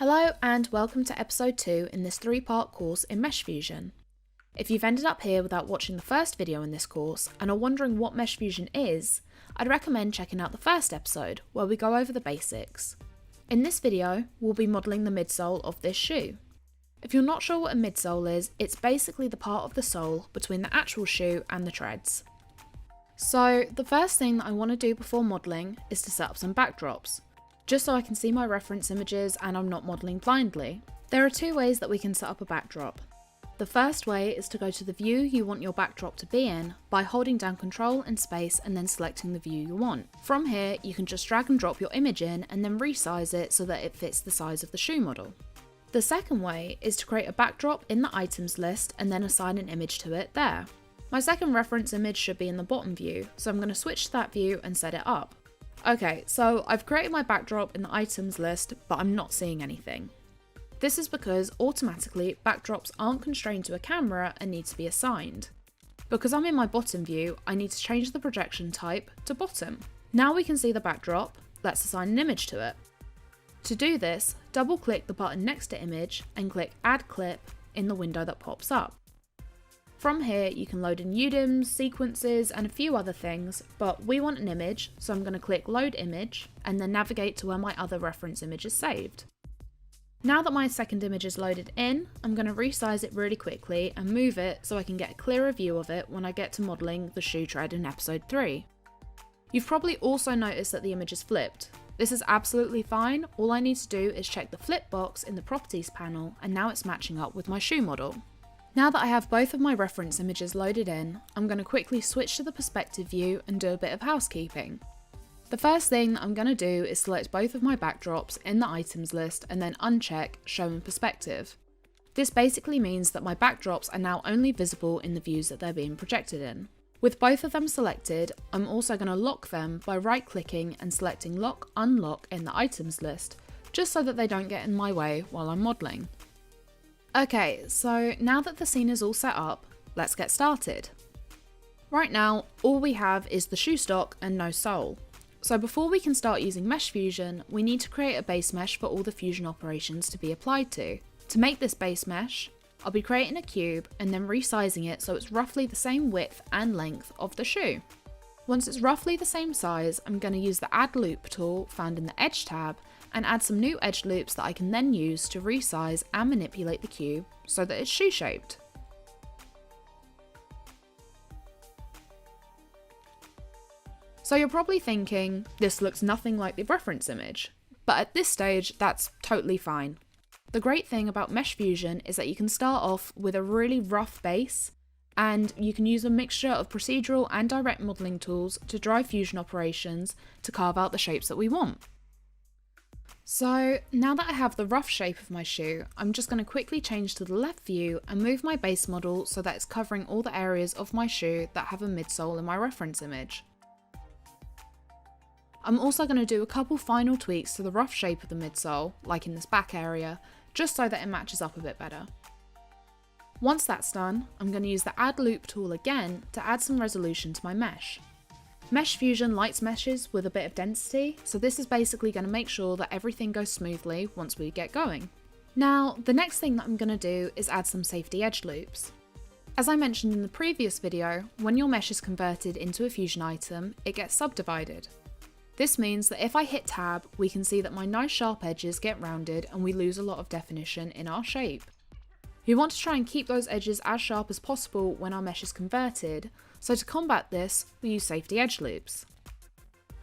Hello and welcome to episode 2 in this 3-part course in MeshFusion. If you've ended up here without watching the first video in this course and are wondering what MeshFusion is, I'd recommend checking out the first episode where we go over the basics. In this video, we'll be modelling the midsole of this shoe. If you're not sure what a midsole is, it's basically the part of the sole between the actual shoe and the treads. So the first thing that I want to do before modelling is to set up some backdrops, just so I can see my reference images and I'm not modelling blindly. There are 2 ways that we can set up a backdrop. The first way is to go to the view you want your backdrop to be in by holding down Control and space and then selecting the view you want. From here, you can just drag and drop your image in and then resize it so that it fits the size of the shoe model. The second way is to create a backdrop in the items list and then assign an image to it there. My second reference image should be in the bottom view, so I'm going to switch to that view and set it up. Okay, so I've created my backdrop in the items list, but I'm not seeing anything. This is because automatically backdrops aren't constrained to a camera and need to be assigned. Because I'm in my bottom view, I need to change the projection type to bottom. Now we can see the backdrop, let's assign an image to it. To do this, double click the button next to image and click Add Clip in the window that pops up. From here, you can load in UDIMs, sequences, and a few other things, but we want an image, so I'm going to click Load Image, and then navigate to where my other reference image is saved. Now that my second image is loaded in, I'm going to resize it really quickly and move it so I can get a clearer view of it when I get to modelling the shoe tread in episode 3. You've probably also noticed that the image is flipped. This is absolutely fine, all I need to do is check the flip box in the Properties panel, and now it's matching up with my shoe model. Now that I have both of my reference images loaded in, I'm going to quickly switch to the perspective view and do a bit of housekeeping. The first thing that I'm going to do is select both of my backdrops in the items list and then uncheck Show in Perspective. This basically means that my backdrops are now only visible in the views that they're being projected in. With both of them selected, I'm also going to lock them by right-clicking and selecting Lock Unlock in the items list, just so that they don't get in my way while I'm modelling. Okay, so now that the scene is all set up, let's get started. Right now, all we have is the shoe stock and no sole. So before we can start using MeshFusion, we need to create a base mesh for all the fusion operations to be applied to. To make this base mesh, I'll be creating a cube and then resizing it so it's roughly the same width and length of the shoe. Once it's roughly the same size, I'm going to use the Add Loop tool found in the Edge tab and add some new edge loops that I can then use to resize and manipulate the cube so that it's shoe shaped. So you're probably thinking, this looks nothing like the reference image, but at this stage that's totally fine. The great thing about MeshFusion is that you can start off with a really rough base, and you can use a mixture of procedural and direct modelling tools to drive fusion operations to carve out the shapes that we want. So now that I have the rough shape of my shoe, I'm just going to quickly change to the left view and move my base model so that it's covering all the areas of my shoe that have a midsole in my reference image. I'm also going to do a couple final tweaks to the rough shape of the midsole, like in this back area, just so that it matches up a bit better. Once that's done, I'm going to use the Add Loop tool again to add some resolution to my mesh. MeshFusion likes meshes with a bit of density, so this is basically going to make sure that everything goes smoothly once we get going. Now, the next thing that I'm going to do is add some safety edge loops. As I mentioned in the previous video, when your mesh is converted into a fusion item, it gets subdivided. This means that if I hit tab, we can see that my nice sharp edges get rounded and we lose a lot of definition in our shape. We want to try and keep those edges as sharp as possible when our mesh is converted, so to combat this, we use safety edge loops.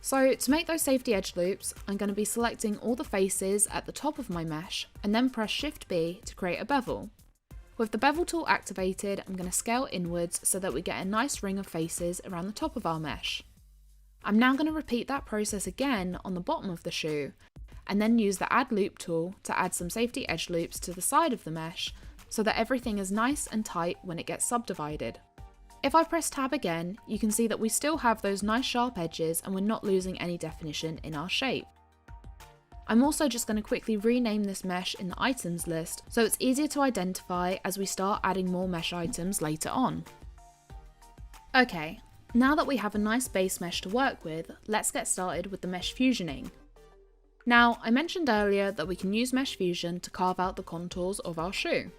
So to make those safety edge loops, I'm going to be selecting all the faces at the top of my mesh and then press Shift B to create a bevel. With the bevel tool activated, I'm going to scale inwards so that we get a nice ring of faces around the top of our mesh. I'm now going to repeat that process again on the bottom of the shoe, and then use the Add Loop tool to add some safety edge loops to the side of the mesh so that everything is nice and tight when it gets subdivided. If I press tab again, you can see that we still have those nice sharp edges and we're not losing any definition in our shape. I'm also just going to quickly rename this mesh in the items list so it's easier to identify as we start adding more mesh items later on. Okay, now that we have a nice base mesh to work with, let's get started with the mesh fusioning. Now, I mentioned earlier that we can use MeshFusion to carve out the contours of our shoe.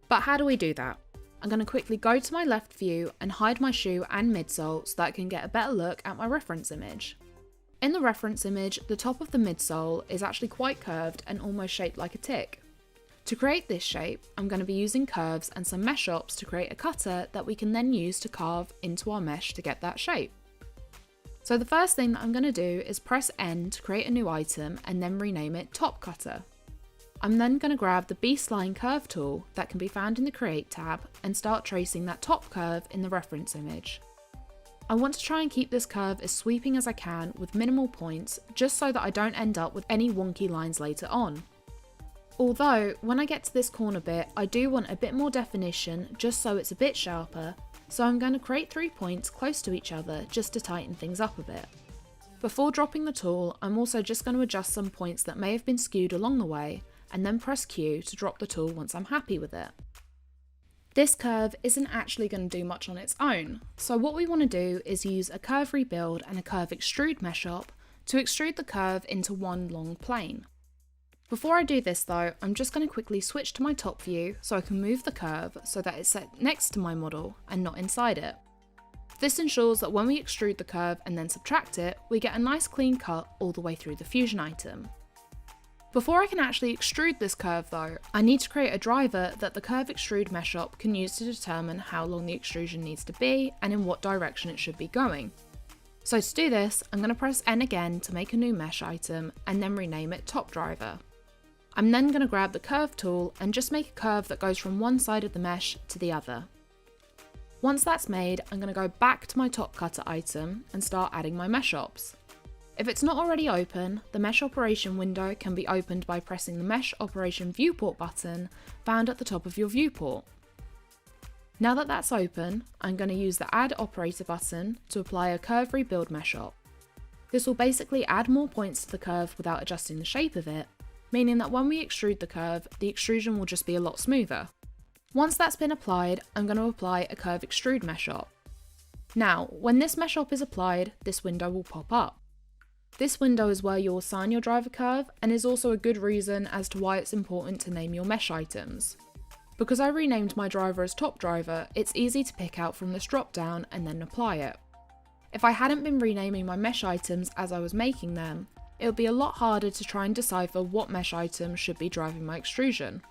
But how do we do that? I'm going to quickly go to my left view and hide my shoe and midsole so that I can get a better look at my reference image. In the reference image, the top of the midsole is actually quite curved and almost shaped like a tick. To create this shape, I'm going to be using curves and some mesh ops to create a cutter that we can then use to carve into our mesh to get that shape. So the first thing that I'm going to do is press N to create a new item and then rename it Top Cutter. I'm then going to grab the B-Spline Curve tool that can be found in the Create tab and start tracing that top curve in the reference image. I want to try and keep this curve as sweeping as I can with minimal points, just so that I don't end up with any wonky lines later on. Although, when I get to this corner bit, I do want a bit more definition just so it's a bit sharper, so I'm going to create 3 points close to each other just to tighten things up a bit. Before dropping the tool, I'm also just going to adjust some points that may have been skewed along the way, and then press Q to drop the tool once I'm happy with it. This curve isn't actually going to do much on its own, so what we want to do is use a curve rebuild and a curve extrude mesh op to extrude the curve into one long plane. Before I do this though, I'm just going to quickly switch to my top view so I can move the curve so that it's set next to my model and not inside it. This ensures that when we extrude the curve and then subtract it, we get a nice clean cut all the way through the fusion item. Before I can actually extrude this curve though, I need to create a driver that the curve extrude mesh op can use to determine how long the extrusion needs to be and in what direction it should be going. So to do this, I'm going to press N again to make a new mesh item and then rename it Top Driver. I'm then going to grab the curve tool and just make a curve that goes from one side of the mesh to the other. Once that's made, I'm going to go back to my top cutter item and start adding my mesh ops. If it's not already open, the mesh operation window can be opened by pressing the mesh operation viewport button found at the top of your viewport. Now that that's open, I'm going to use the add operator button to apply a curve rebuild mesh op. This will basically add more points to the curve without adjusting the shape of it, meaning that when we extrude the curve, the extrusion will just be a lot smoother. Once that's been applied, I'm going to apply a curve extrude mesh op. Now, when this mesh op is applied, this window will pop up. This window is where you'll assign your driver curve and is also a good reason as to why it's important to name your mesh items. Because I renamed my driver as Top Driver, it's easy to pick out from this drop down and then apply it. If I hadn't been renaming my mesh items as I was making them, it would be a lot harder to try and decipher what mesh item should be driving my extrusion.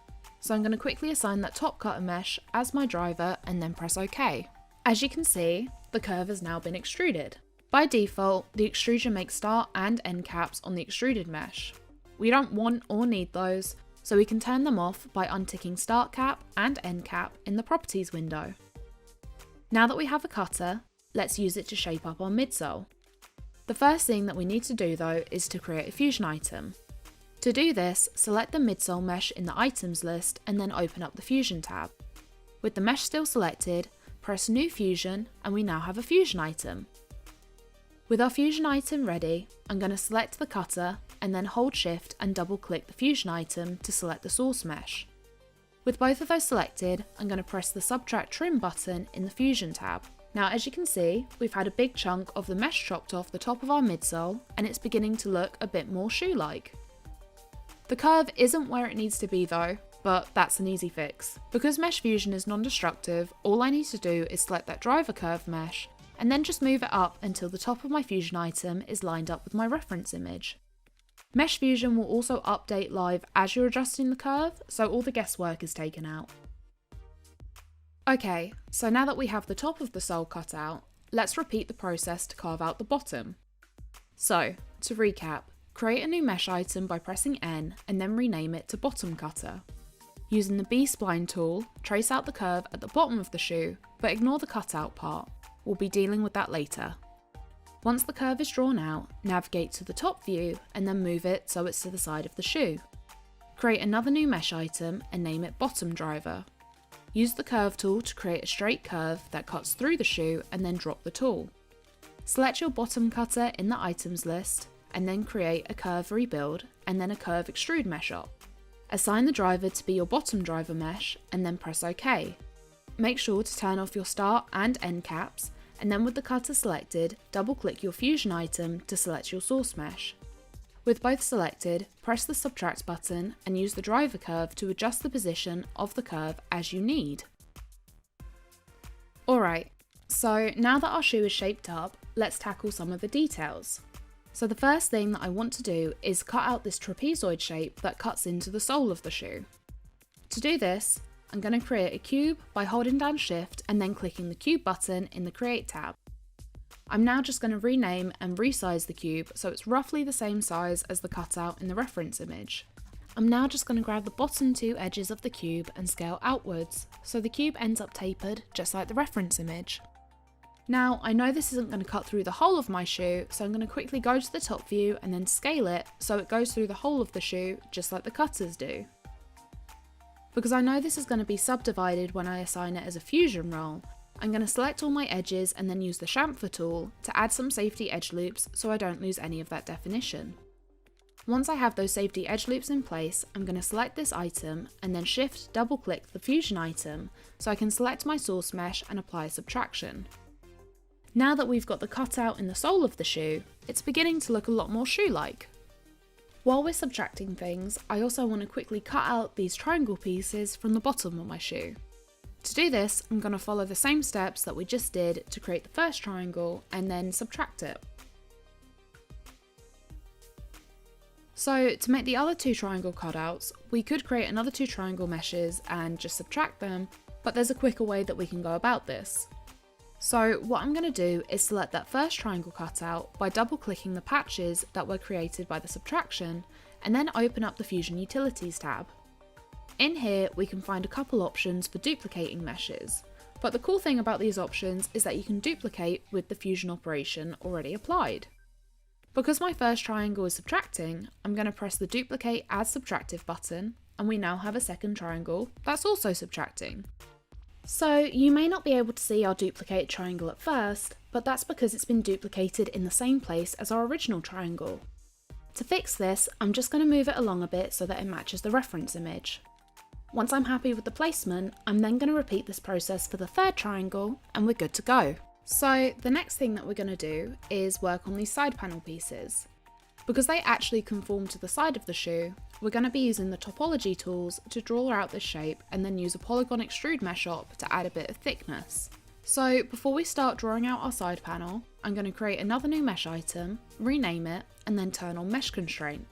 So I'm going to quickly assign that top cutter mesh as my driver and then press OK. As you can see, the curve has now been extruded. By default, the extrusion makes start and end caps on the extruded mesh. We don't want or need those, so we can turn them off by unticking start cap and end cap in the properties window. Now that we have a cutter, let's use it to shape up our midsole. The first thing that we need to do though is to create a fusion item. To do this, select the midsole mesh in the items list and then open up the fusion tab. With the mesh still selected, press new fusion and we now have a fusion item. With our fusion item ready, I'm going to select the cutter and then hold shift and double click the fusion item to select the source mesh. With both of those selected, I'm going to press the subtract trim button in the fusion tab. Now as you can see, we've had a big chunk of the mesh chopped off the top of our midsole and it's beginning to look a bit more shoe-like. The curve isn't where it needs to be though, but that's an easy fix. Because MeshFusion is non-destructive, all I need to do is select that driver curve mesh and then just move it up until the top of my fusion item is lined up with my reference image. MeshFusion will also update live as you're adjusting the curve, so all the guesswork is taken out. Okay, so now that we have the top of the sole cut out, let's repeat the process to carve out the bottom. So, to recap, create a new mesh item by pressing N and then rename it to Bottom Cutter. Using the B-Spline tool, trace out the curve at the bottom of the shoe, but ignore the cutout part. We'll be dealing with that later. Once the curve is drawn out, navigate to the top view and then move it so it's to the side of the shoe. Create another new mesh item and name it Bottom Driver. Use the curve tool to create a straight curve that cuts through the shoe and then drop the tool. Select your bottom cutter in the items list and then create a curve rebuild and then a curve extrude mesh op. Assign the driver to be your bottom driver mesh and then press OK. Make sure to turn off your start and end caps and then with the cutter selected, double click your fusion item to select your source mesh. With both selected, press the Subtract button and use the driver curve to adjust the position of the curve as you need. Alright, so now that our shoe is shaped up, let's tackle some of the details. So the first thing that I want to do is cut out this trapezoid shape that cuts into the sole of the shoe. To do this, I'm going to create a cube by holding down Shift and then clicking the cube button in the Create tab. I'm now just going to rename and resize the cube so it's roughly the same size as the cutout in the reference image. I'm now just going to grab the bottom two edges of the cube and scale outwards, so the cube ends up tapered just like the reference image. Now, I know this isn't going to cut through the whole of my shoe, so I'm going to quickly go to the top view and then scale it so it goes through the whole of the shoe just like the cutters do. Because I know this is going to be subdivided when I assign it as a fusion role, I'm going to select all my edges and then use the chamfer tool to add some safety edge loops so I don't lose any of that definition. Once I have those safety edge loops in place, I'm going to select this item and then Shift double click the fusion item so I can select my source mesh and apply a subtraction. Now that we've got the cutout in the sole of the shoe, it's beginning to look a lot more shoe-like. While we're subtracting things, I also want to quickly cut out these triangle pieces from the bottom of my shoe. To do this, I'm going to follow the same steps that we just did to create the first triangle and then subtract it. So to make the other two triangle cutouts, we could create another two triangle meshes and just subtract them, but there's a quicker way that we can go about this. So what I'm going to do is select that first triangle cutout by double clicking the patches that were created by the subtraction and then open up the Fusion Utilities tab. In here we can find a couple options for duplicating meshes, but the cool thing about these options is that you can duplicate with the fusion operation already applied. Because my first triangle is subtracting, I'm going to press the Duplicate as Subtractive button and we now have a second triangle that's also subtracting. So you may not be able to see our duplicated triangle at first, but that's because it's been duplicated in the same place as our original triangle. To fix this, I'm just going to move it along a bit so that it matches the reference image. Once I'm happy with the placement, I'm then going to repeat this process for the third triangle and we're good to go. So the next thing that we're going to do is work on these side panel pieces. Because they actually conform to the side of the shoe, we're going to be using the topology tools to draw out this shape and then use a Polygon Extrude mesh op to add a bit of thickness. So before we start drawing out our side panel, I'm going to create another new mesh item, rename it, and then turn on Mesh Constraint.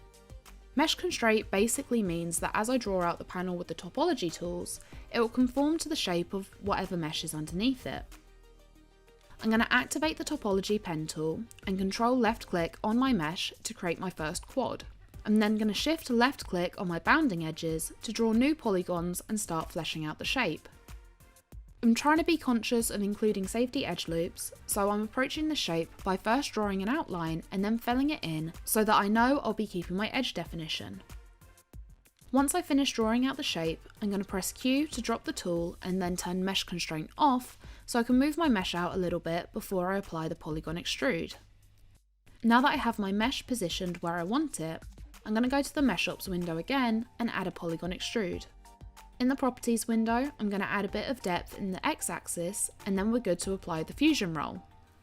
Mesh Constraint basically means that as I draw out the panel with the topology tools, it will conform to the shape of whatever mesh is underneath it. I'm going to activate the topology pen tool and control left click on my mesh to create my first quad. I'm then going to shift left click on my bounding edges to draw new polygons and start fleshing out the shape. I'm trying to be conscious of including safety edge loops, so I'm approaching the shape by first drawing an outline and then filling it in so that I know I'll be keeping my edge definition. Once I finish drawing out the shape, I'm going to press Q to drop the tool and then turn Mesh Constraint off so I can move my mesh out a little bit before I apply the Polygon Extrude. Now that I have my mesh positioned where I want it, I'm going to go to the Mesh Ops window again and add a Polygon Extrude. In the Properties window, I'm going to add a bit of depth in the X-axis and then we're good to apply the Fusion role.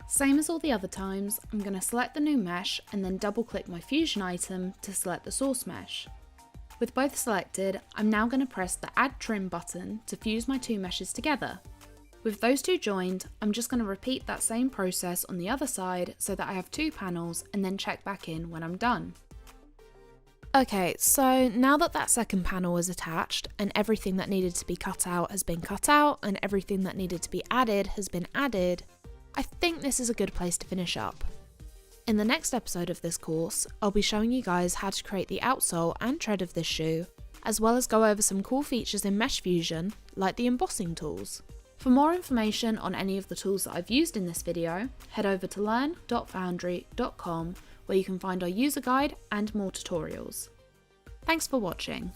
Same as all the other times, I'm going to select the new mesh and then double click my Fusion item to select the source mesh. With both selected, I'm now going to press the Add Trim button to fuse my two meshes together. With those two joined, I'm just going to repeat that same process on the other side so that I have two panels and then check back in when I'm done. Okay, so now that that second panel is attached and everything that needed to be cut out has been cut out and everything that needed to be added has been added, I think this is a good place to finish up. In the next episode of this course, I'll be showing you guys how to create the outsole and tread of this shoe, as well as go over some cool features in MeshFusion, like the embossing tools. For more information on any of the tools that I've used in this video, head over to learn.foundry.com where you can find our user guide and more tutorials. Thanks for watching.